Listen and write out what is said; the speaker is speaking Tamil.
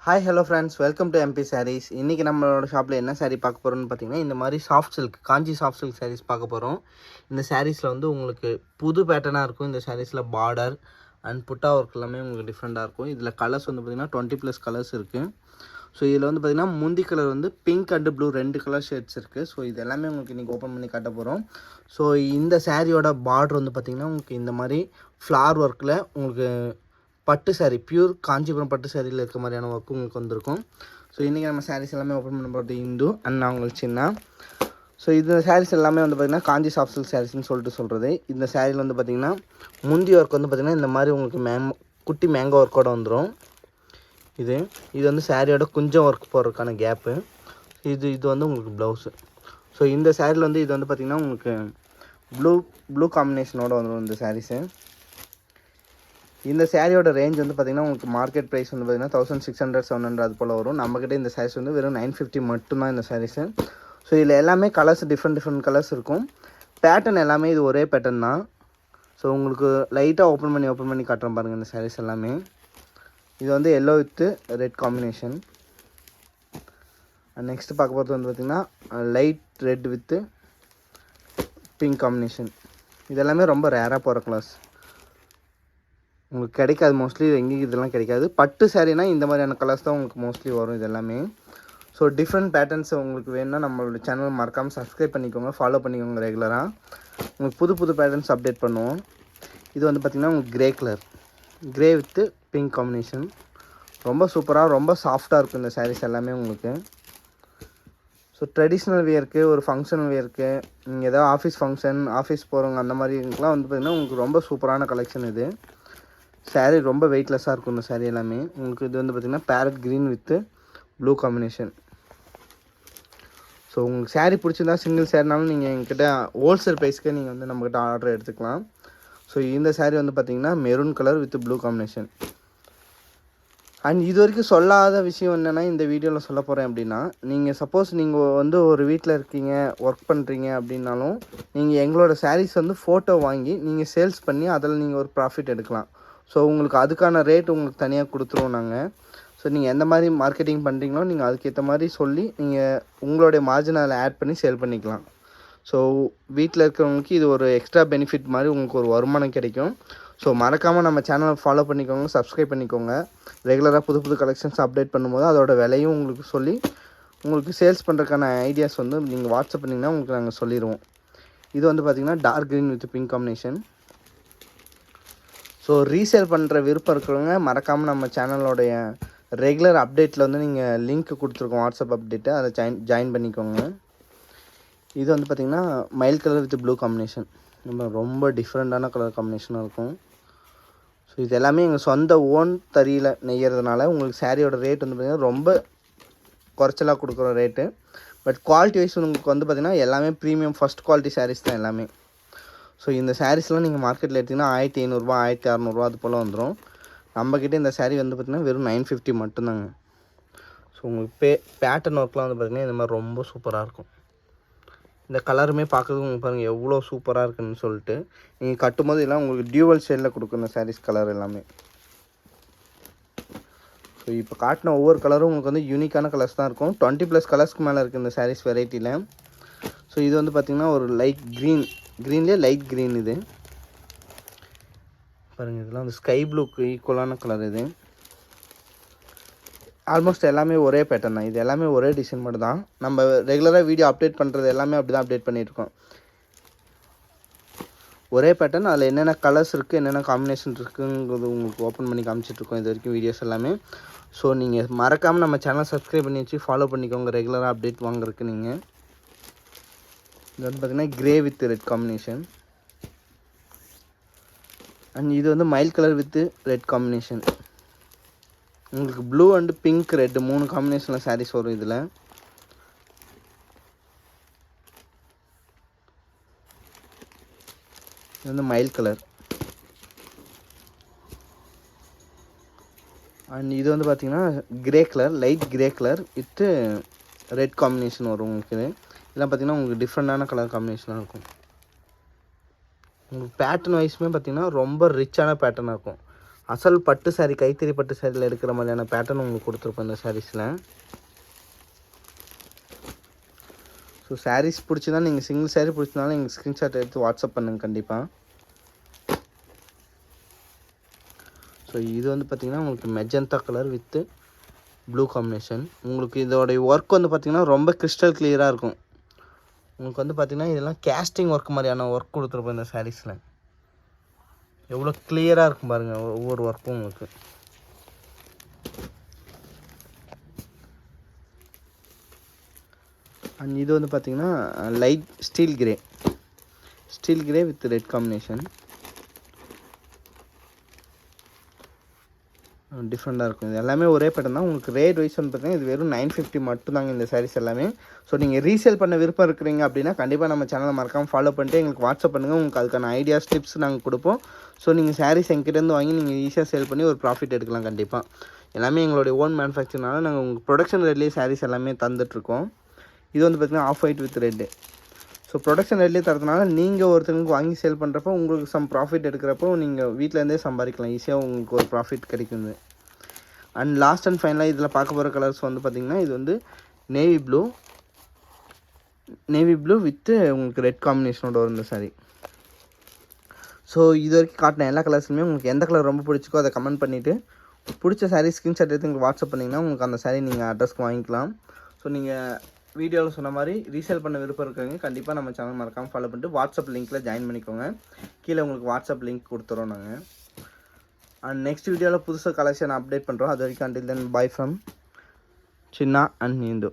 Hi hello friends, welcome to MB sarees. இன்றைக்கி நம்மளோட ஷாப்பில் என்ன சாரீ பார்க்க போகிறோம்னு பார்த்தீங்கன்னா, இந்த மாதிரி சாஃப்ட் சில்க், காஞ்சி சாஃப்ட் சில்க் சாரீஸ் பார்க்க போகிறோம். இந்த சாரீஸில் வந்து உங்களுக்கு புது பேட்டர்னாக இருக்கும். இந்த சாரீஸில் பார்டர் அண்ட் புட்டா ஒர்க் எல்லாமே உங்களுக்கு டிஃப்ரெண்ட்டாக இருக்கும். இதில் கலர்ஸ் வந்து பார்த்திங்கன்னா 20+ கலர்ஸ் இருக்குது. ஸோ இதில் வந்து பார்த்திங்கன்னா முந்தி கலர் வந்து pink and blue 2 colour shades இருக்குது. ஸோ இது எல்லாமே உங்களுக்கு இன்றைக்கி ஓப்பன் பண்ணி காட்ட போகிறோம். ஸோ இந்த சாரியோட பார்டர் வந்து பார்த்திங்கன்னா உங்களுக்கு இந்த மாதிரி ஃப்ளார் ஒர்க்கில் உங்களுக்கு பட்டு சாரீ, பியூர் காஞ்சிபுரம் பட்டு சாரியில் இருக்க மாதிரியான ஒர்க்கு உங்களுக்கு வந்திருக்கும். ஸோ இன்றைக்கி நம்ம சாரீஸ் எல்லாமே ஓப்பன் பண்ண போகிறது இந்து அண்ட் நான் உங்களுக்கு சின்ன. ஸோ இந்த சாரீஸ் எல்லாமே வந்து பார்த்திங்கன்னா காஞ்சி சாஃப்ட் சில்க் சாரீஸ்ன்னு சொல்கிறது. இந்த சாரியில் வந்து பார்த்திங்கன்னா முந்தி ஒர்க் வந்து பார்த்திங்கன்னா இந்த மாதிரி உங்களுக்கு குட்டி மேங்கோ ஒர்க்கோடு வந்துடும். இது வந்து சாரியோட கொஞ்சம் ஒர்க் போடுறதுக்கான கேப்பு. இது வந்து உங்களுக்கு ப்ளவுஸு. ஸோ இந்த சாரியில் வந்து இது வந்து பார்த்திங்கன்னா உங்களுக்கு ப்ளூ காம்பினேஷனோடு வந்துடும் இந்த சாரீஸு. இந்த சாரியோட ரேஞ்ச் வந்து பார்த்திங்கன்னா உங்களுக்கு மார்க்கெட் ப்ரைஸ் வந்து பார்த்திங்கன்னா 1600-700 அது போல் வரும். நம்மக்கிட்ட இந்த சாரீஸ் வந்து வெறும் 950 மட்டும்தான் இந்த சாரீஸு. ஸோ இதில் எல்லாமே கலர்ஸ் டிஃப்ரெண்ட் கலர்ஸ் இருக்கும். பேட்டர்ன் எல்லாமே இது ஒரே பேட்டர்ன் தான். ஸோ உங்களுக்கு லைட்டாக ஓப்பன் பண்ணி காட்டுறேன் பாருங்கள் இந்த சாரீஸ் எல்லாமே. இது வந்து yellow with red combination. Next பார்க்க போகிறது வந்து பார்த்திங்கன்னா light red with pink combination. இதெல்லாமே ரொம்ப ரேராக போகிற கலர்ஸ், உங்களுக்கு கிடைக்காது. மோஸ்ட்லி எங்கேயும் இதெல்லாம் கிடைக்காது. பட்டு சாரீனா இந்த மாதிரியான கலர்ஸ் தான் உங்களுக்கு மோஸ்ட்லி வரும் இது எல்லாமே. ஸோ டிஃப்ரெண்ட் பேட்டர்ன்ஸ் உங்களுக்கு வேணும்னா நம்மளோட சேனல் மறக்காமல் சப்ஸ்கிரைப் பண்ணிக்கோங்க, ஃபாலோ பண்ணிக்கோங்க. ரெகுலராக உங்களுக்கு புது பேட்டர்ன்ஸ் அப்டேட் பண்ணுவோம். இது வந்து பார்த்திங்கன்னா உங்களுக்கு grey colour, grey with pink combination. ரொம்ப சூப்பராக ரொம்ப சாஃப்டாக இருக்கும் இந்த சாரீஸ் எல்லாமே உங்களுக்கு. ஸோ ட்ரெடிஷ்னல் வியருக்கு, ஒரு ஃபங்க்ஷனல் வியருக்கு, நீங்கள் ஏதாவது ஆஃபீஸ் போகிறவங்க அந்த மாதிரிலாம் வந்து பார்த்திங்கன்னா உங்களுக்கு ரொம்ப சூப்பரான கலெக்ஷன் இது. சாரீ ரொம்ப வெயிட்லெஸ்ஸாக இருக்கும் இந்த சாரீ எல்லாமே. உங்களுக்கு இது வந்து பார்த்திங்கன்னா farad green with blue combination. So உங்களுக்கு சாரீ பிடிச்சிருந்தா சிங்கிள் சாரினாலும் நீங்கள் எங்ககிட்ட ஹோல்சேல் ப்ரைஸ்க்கே நீங்கள் வந்து நம்மக்கிட்ட ஆர்டர் எடுத்துக்கலாம். ஸோ இந்த சாரீ வந்து பார்த்திங்கன்னா maroon colour with blue combination. And இது வரைக்கும் சொல்லாத விஷயம் என்னென்னா இந்த வீடியோவில் சொல்ல போகிறேன் அப்படின்னா, நீங்கள் சப்போஸ் நீங்கள் வந்து ஒரு வீட்டில் இருக்கீங்க, ஒர்க் பண்ணுறீங்க அப்படின்னாலும் நீங்கள் எங்களோட சாரீஸ் வந்து ஃபோட்டோ வாங்கி நீங்கள் சேல்ஸ் பண்ணி அதில் நீங்கள் ஒரு ப்ராஃபிட் எடுக்கலாம். ஸோ உங்களுக்கு அதுக்கான ரேட் உங்களுக்கு தனியாக கொடுத்துருவோம் நாங்கள். ஸோ நீங்கள் எந்த மாதிரி மார்க்கெட்டிங் பண்ணுறீங்களோ நீங்கள் அதுக்கேற்ற மாதிரி சொல்லி நீங்கள் உங்களுடைய மார்ஜின் அதில் ஆட் பண்ணி சேல் பண்ணிக்கலாம். ஸோ வீட்டில் இருக்கிறவங்களுக்கு இது ஒரு எக்ஸ்ட்ரா பெனிஃபிட் மாதிரி உங்களுக்கு ஒரு வருமானம் கிடைக்கும். ஸோ மறக்காமல் நம்ம சேனலை ஃபாலோ பண்ணிக்கோங்க, சப்ஸ்கிரைப் பண்ணிக்கோங்க. ரெகுலராக புது கலெக்ஷன்ஸ் அப்டேட் பண்ணும்போது அதோட விலையும் உங்களுக்கு சொல்லி உங்களுக்கு சேல்ஸ் பண்ணுறதுக்கான ஐடியாஸ் வந்து நீங்கள் வாட்ஸ்அப் பண்ணிங்கன்னா உங்களுக்கு நாங்கள் சொல்லிடுவோம். இது வந்து பார்த்திங்கன்னா dark green with pink combination. So resale பண்ணுற விருப்பம் இருக்கிறவங்க மறக்காமல் நம்ம சேனலோடைய ரெகுலர் அப்டேட்டில் வந்து நீங்கள் லிங்க் கொடுத்துருக்கோம், வாட்ஸ்அப் அப்டேட்டு, அதை ஜாயின் பண்ணிக்கோங்க. இது வந்து பார்த்திங்கன்னா mile colour with blue combination. ரொம்ப டிஃப்ரெண்ட்டான கலர் காம்பினேஷனாக இருக்கும். ஸோ இது எல்லாமே எங்கள் சொந்த ஓன் தறியில் நெய்யறதுனால உங்களுக்கு சாரியோட ரேட் வந்து பார்த்திங்கன்னா ரொம்ப குறைச்சலாக கொடுக்குற ரேட்டு. பட் குவாலிட்டி வைஸ் உங்களுக்கு வந்து பார்த்திங்கன்னா எல்லாமே ப்ரீமியம் ஃபஸ்ட் குவாலிட்டி சாரீஸ் தான் எல்லாமே. ஸோ இந்த சாரீஸ்லாம் நீங்கள் மார்க்கெட்டில் எடுத்திங்கன்னா 1500, 1600 அது போல் வந்துடும். நம்மக்கிட்ட இந்த சாரீ வந்து பார்த்திங்கன்னா வெறும் 950 மட்டும்தாங்க. ஸோ உங்களுக்கு பேட்டர்ன் ஒர்க்லாம் வந்து பார்த்திங்கன்னா இந்த மாதிரி ரொம்ப சூப்பராக இருக்கும். இந்த கலருமே பார்க்குறதுக்கு உங்களுக்கு பாருங்கள் எவ்வளோ சூப்பராக இருக்குதுன்னு சொல்லிட்டு. நீங்கள் கட்டும்போது எல்லாம் உங்களுக்கு டியூவல் ஷேடில் கொடுக்கும் இந்த சாரீஸ் கலர் எல்லாமே. ஸோ இப்போ காட்டின ஒவ்வொரு கலரும் உங்களுக்கு வந்து யூனிக்கான கலர்ஸ் தான் இருக்கும். 20+ கலர்ஸ்க்கு மேலே இருக்குது இந்த சாரீஸ் வெரைட்டியில். ஸோ இது வந்து பார்த்திங்கன்னா ஒரு லைட் க்ரீன்லேயே லைட் க்ரீன். இது பாருங்கள், இதெல்லாம் வந்து ஸ்கை ப்ளூக்கு ஈக்குவலான கலர். இது ஆல்மோஸ்ட் எல்லாமே ஒரே பேட்டர்ன் தான். இது எல்லாமே ஒரே டிசைன் மட்டும் தான். நம்ம ரெகுலராக வீடியோ அப்டேட் பண்ணுறது எல்லாமே அப்படி தான் அப்டேட் பண்ணியிருக்கோம். ஒரே பேட்டர்ன், அதில் என்னென்ன கலர்ஸ் இருக்குது, என்னென்ன காம்பினேஷன் இருக்குங்கிறது உங்களுக்கு ஓப்பன் பண்ணி காமிச்சிட்ருக்கோம் இது வரைக்கும் வீடியோஸ் எல்லாமே. ஸோ நீங்கள் மறக்காமல் நம்ம சேனல் சப்ஸ்கிரைப் பண்ணி வச்சு ஃபாலோ பண்ணிக்கோங்க ரெகுலராக அப்டேட் வாங்குறதுக்கு. நீங்கள் இது வந்து பார்த்திங்கன்னா grey with red combination. And இது வந்து mile colour with red combination. உங்களுக்கு ப்ளூ அண்டு பிங்க் ரெட் 3 காம்பினேஷனில் சாரீஸ் வரும் இதில். இது வந்து மைல் கலர். அண்ட் இது வந்து பார்த்திங்கன்னா grey colour, light grey colour with red combination வரும் உங்களுக்கு. இதெல்லாம் பார்த்திங்கன்னா உங்களுக்கு டிஃப்ரெண்ட்டான கலர் காம்பினேஷனாக இருக்கும். உங்களுக்கு பேட்டர்ன் வைஸுமே பார்த்திங்கன்னா ரொம்ப ரிச்சான பேட்டர்னாக இருக்கும். அசல் பட்டு சாரீ, கைத்தறி பட்டு சாரியில் எடுக்கிற மாதிரியான பேட்டர்ன் உங்களுக்கு கொடுத்துருப்போம் இந்த சாரீஸில். ஸோ சாரீஸ் பிடிச்சினா நீங்கள் சிங்கிள் சாரீ பிடிச்சினாலும் எங்கள் ஸ்க்ரீன்ஷாட் எடுத்து வாட்ஸ்அப் பண்ணுங்கள் கண்டிப்பாக. ஸோ இது வந்து பார்த்திங்கன்னா உங்களுக்கு magenta colour with blue combination. உங்களுக்கு இதோடைய ஒர்க் வந்து பார்த்திங்கன்னா ரொம்ப கிறிஸ்டல் கிளியராக இருக்கும். உங்களுக்கு வந்து பார்த்திங்கன்னா இதெல்லாம் கேஸ்டிங் ஒர்க் மாதிரியான ஒர்க் கொடுத்துருப்போம் இந்த சாரீஸில். எவ்வளோ கிளியராக இருக்கும் பாருங்கள் ஒவ்வொரு ஒர்க்கும் உங்களுக்கு. அண்ட் இது வந்து பார்த்திங்கன்னா light steel grey with red combination. டிஃப்ரெண்ட்டாக இருக்கும். இது எல்லாமே ஒரே பேட்டர்ன் தான். உங்களுக்கு ரேட் வைஸ் வந்து பார்த்திங்கன்னா இது வெறும் 950 மட்டும்தாங்க இந்த சாரீஸ் எல்லாமே. ஸோ நீங்கள் ரீசேல் பண்ண விருப்பம் இருக்கிறீங்க அப்படின்னா கண்டிப்பாக நம்ம சேனலை மறக்காமல் ஃபாலோ பண்ணிட்டு எங்களுக்கு வாட்ஸ்அப் பண்ணுங்கள். உங்களுக்கு அதுக்கான ஐடியாஸ் டிப்ஸ் நாங்கள் கொடுப்போம். ஸோ நீங்கள் சாரீஸ் எங்கிட்டேருந்து வாங்கி நீங்கள் ஈஸியாக சேல் பண்ணி ஒரு ப்ராஃபிட் எடுக்கலாம் கண்டிப்பாக. எல்லாமே எங்களுடைய ஓன் மேனுஃபேக்சர்னால நாங்கள் உங்களுக்கு ப்ரொடக்ஷன் ரேட்லேயே சாரீஸ் எல்லாமே தந்துட்டுருக்கோம். இது வந்து பார்த்திங்கன்னா off white with red. So production ரேட்லேயே தரதுனால நீங்கள் ஒருத்தருக்கு வாங்கி சேல் பண்ணுறப்போ உங்களுக்கு சம் ப்ராஃபிட் எடுக்கிறப்போ நீங்கள் வீட்டிலேருந்தே சம்பாதிக்கலாம். ஈஸியாக உங்களுக்கு ஒரு ப்ராஃபிட் கிடைக்குது. அண்ட் லாஸ்ட் அண்ட் ஃபைனலாக இதில் பார்க்க போகிற கலர்ஸ் வந்து பார்த்திங்கன்னா இது வந்து நேவி ப்ளூ வித்து உங்களுக்கு ரெட் காம்பினேஷனோட வரும் இந்த சாரீ. ஸோ இது வரைக்கும் காட்டின எல்லா கலர்ஸுமே உங்களுக்கு எந்த கலர் ரொம்ப பிடிச்சிக்கோ அதை கமெண்ட் பண்ணிவிட்டு பிடிச்ச சாரீ ஸ்க்ரீன்ஷாட் எடுத்து உங்களுக்கு வாட்ஸ்அப் பண்ணிங்கன்னா உங்களுக்கு அந்த சாரீ நீங்கள் அட்ரஸ்க்கு வாங்கிக்கலாம். ஸோ நீங்கள் வீடியோவில் சொன்ன மாதிரி ரீசேல் பண்ண விருப்பம் இருக்கிறவங்க கண்டிப்பாக நம்ம சேனல் மறக்காமல் ஃபாலோ பண்ணிட்டு வாட்ஸ்அப் லிங்க்கில் ஜாயின் பண்ணிக்கோங்க. கீழே உங்களுக்கு வாட்ஸ்அப் லிங்க் கொடுத்துறோம் நாங்கள். அண்ட் நெக்ஸ்ட் வீடியோவில் புதுசாக கலெக்ஷன் அப்டேட் பண்ணுறோம். அது வரைக்கும் until then bye from Chinna and நீந்து.